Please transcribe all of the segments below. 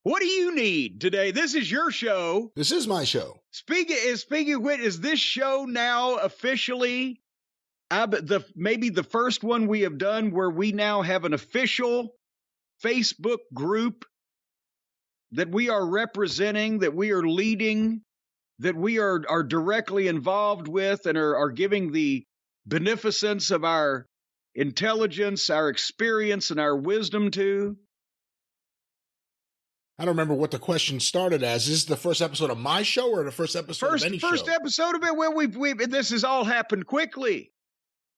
What do you need today? This is your show. This is my show. Speaking of which, is this show now officially maybe the first one we have done where we now have an official Facebook group that we are representing, that we are leading, that we are directly involved with and are giving the beneficence of our intelligence, our experience, and our wisdom to? I don't remember what the question started as. Is this the first episode of my show or the first episode of any show? First episode of it. Well, this has all happened quickly.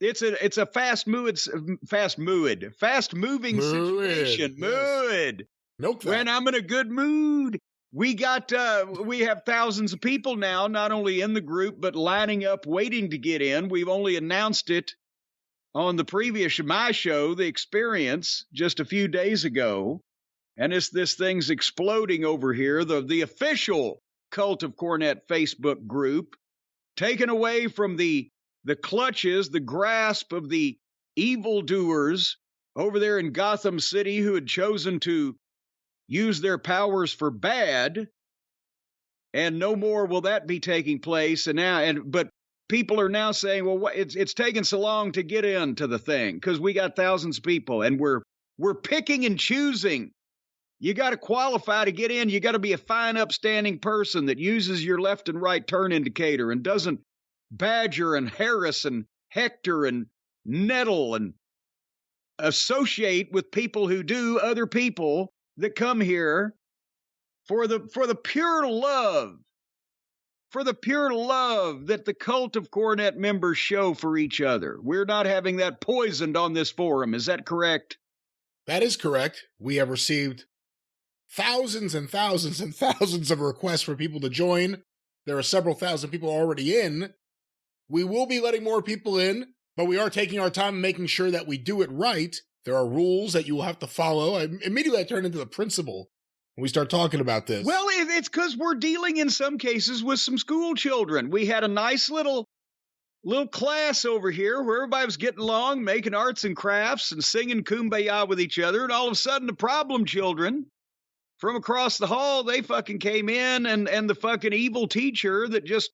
It's a fast moving situation. Mood. Milk that. When I'm in a good mood. We have thousands of people now, not only in the group, but lining up, waiting to get in. We've only announced it on the previous my show, The Experience, just a few days ago. And this thing's exploding over here. The official Cult of Cornette Facebook group, taken away from the clutches, the grasp of the evildoers over there in Gotham City who had chosen to use their powers for bad. And no more will that be taking place. But people are now saying, well, it's taken so long to get into the thing because we got thousands of people and we're picking and choosing. You got to qualify to get in. You got to be a fine, upstanding person that uses your left and right turn indicator and doesn't badger and harass and hector and nettle and associate with people who do, other people that come here for the pure love, that the Cult of Cornette members show for each other. We're not having that poisoned on this forum. Is that correct? That is correct. We have received thousands and thousands and thousands of requests for people to join. There are several thousand people already in. We will be letting more people in, but we are taking our time and making sure that we do it right. There are rules that you will have to follow. Immediately I turn into the principal when we start talking about this. Well, it's because we're dealing in some cases with some school children. We had a nice little class over here where everybody was getting along, making arts and crafts and singing Kumbaya with each other. And all of a sudden the problem children from across the hall, they fucking came in and the fucking evil teacher that just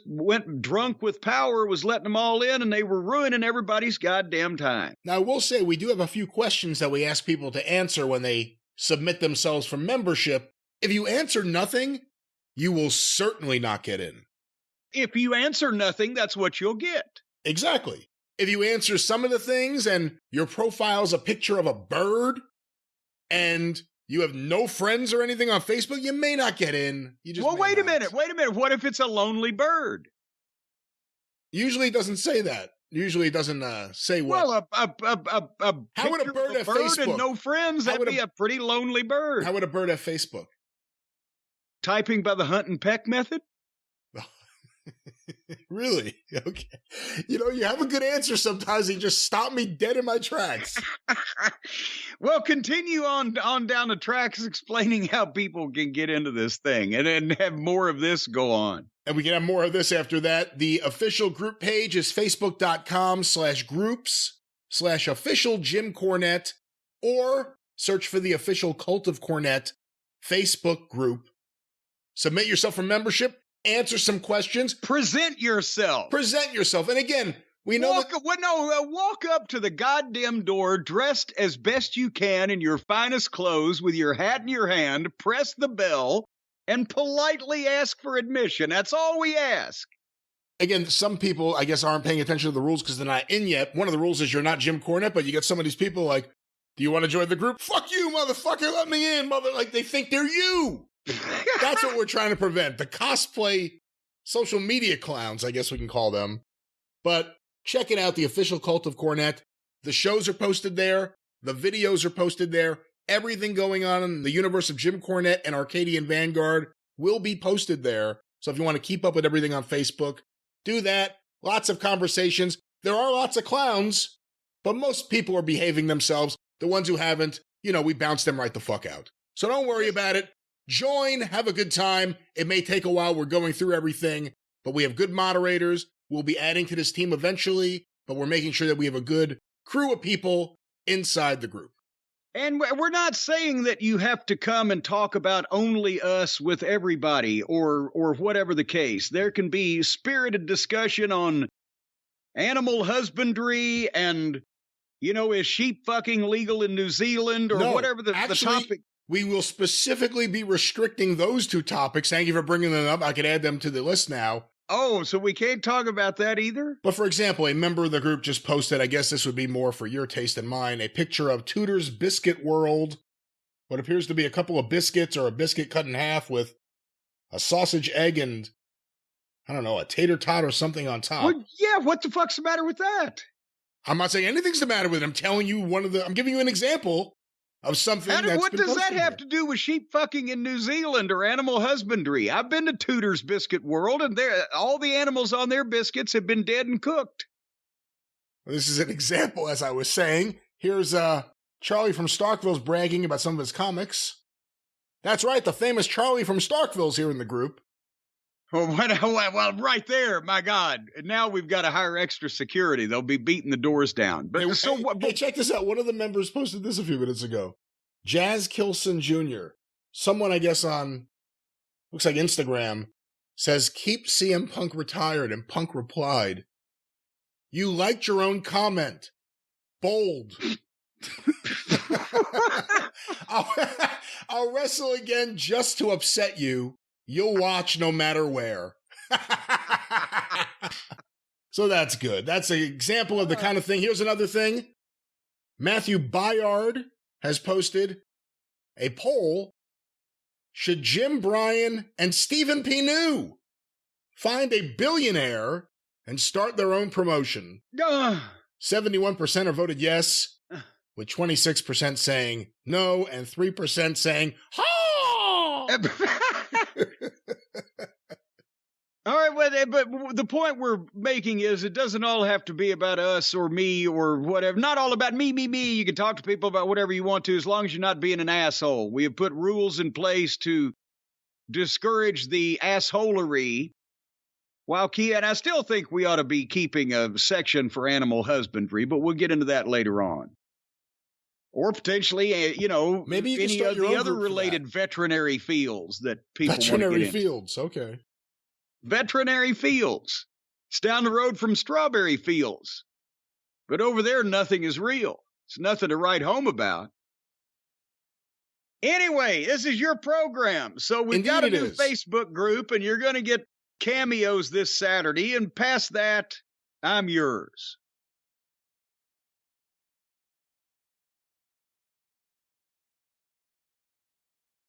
went drunk with power was letting them all in, and they were ruining everybody's goddamn time. Now, I will say we do have a few questions that we ask people to answer when they submit themselves for membership. If you answer nothing, you will certainly not get in. If you answer nothing, that's what you'll get. Exactly. If you answer some of the things and your profile's a picture of a bird and you have no friends or anything on Facebook, you may not get in. Wait a minute. What if it's a lonely bird? Usually it doesn't say that. Usually it doesn't say what. Well, how would a bird have Facebook? And no friends, that'd be a pretty lonely bird. How would a bird have Facebook? Typing by the hunt and peck method? Really? Okay. You have a good answer sometimes. You just stop me dead in my tracks. Well, continue on down the tracks explaining how people can get into this thing and have more of this go on. And we can have more of this after that. The official group page is facebook.com/groups/official Jim Cornette, or search for the official Cult of Cornette Facebook group. Submit yourself for membership. Answer some questions. Present yourself. And again, we know walk up to the goddamn door dressed as best you can in your finest clothes with your hat in your hand, press the bell, and politely ask for admission. That's all we ask. Again, some people, I guess, aren't paying attention to the rules because they're not in yet. One of the rules is you're not Jim Cornette, but you get some of these people like, do you want to join the group? Fuck you, motherfucker, let me in, mother. Like, they think they're you. That's what we're trying to prevent. The cosplay social media clowns, I guess we can call them. But check it out, the official Cult of Cornette. The shows are posted there. The videos are posted there. Everything going on in the universe of Jim Cornette and Arcadian Vanguard will be posted there. So if you want to keep up with everything on Facebook, do that. Lots of conversations. There are lots of clowns, but most people are behaving themselves. The ones who haven't, we bounce them right the fuck out. So don't worry about it. Join, have a good time. It may take a while. We're going through everything, but we have good moderators. We'll be adding to this team eventually, but we're making sure that we have a good crew of people inside the group. And we're not saying that you have to come and talk about only us with everybody or whatever the case. There can be spirited discussion on animal husbandry and, is sheep fucking legal in New Zealand or whatever the topic. We will specifically be restricting those two topics. Thank you for bringing them up. I could add them to the list now. Oh, so we can't talk about that either? But for example, a member of the group just posted, I guess this would be more for your taste than mine, a picture of Tudor's Biscuit World, what appears to be a couple of biscuits or a biscuit cut in half with a sausage, egg, and, I don't know, a tater tot or something on top. Well, yeah, what the fuck's the matter with that? I'm not saying anything's the matter with it. I'm telling you I'm giving you an example of something what does that have to do with sheep fucking in New Zealand or animal husbandry? I've been to Tudor's Biscuit World, and all the animals on their biscuits have been dead and cooked. Well, this is an example, as I was saying. Here's Charlie from Starkville's bragging about some of his comics. That's right, the famous Charlie from Starkville's here in the group. Well, right there, my God. Now we've got to hire extra security. They'll be beating the doors down. But hey, check this out. One of the members posted this a few minutes ago. Jazz Kilson Jr., someone I guess on, looks like Instagram, says, keep CM Punk retired, and Punk replied, you liked your own comment. Bold. I'll wrestle again just to upset you. You'll watch no matter where. So that's good. That's an example of the kind of thing. Here's another thing. Matthew Byard has posted a poll. Should Jim Bryan and Stephen P. New find a billionaire and start their own promotion? 71% are voted yes, with 26% saying no and 3% saying ha. All right, but the point we're making is it doesn't all have to be about us or me or whatever. Not all about me. You can talk to people about whatever you want to as long as you're not being an asshole. We have put rules in place to discourage the assholery. And I still think we ought to be keeping a section for animal husbandry, but we'll get into that later on. Or potentially, maybe you any of the other related veterinary fields that people want to get into. Veterinary fields, okay. Veterinary fields. It's down the road from strawberry fields. But over there, nothing is real. It's nothing to write home about. Anyway, this is your program. So we've got a new Facebook group, and you're going to get cameos this Saturday. And past that, I'm yours.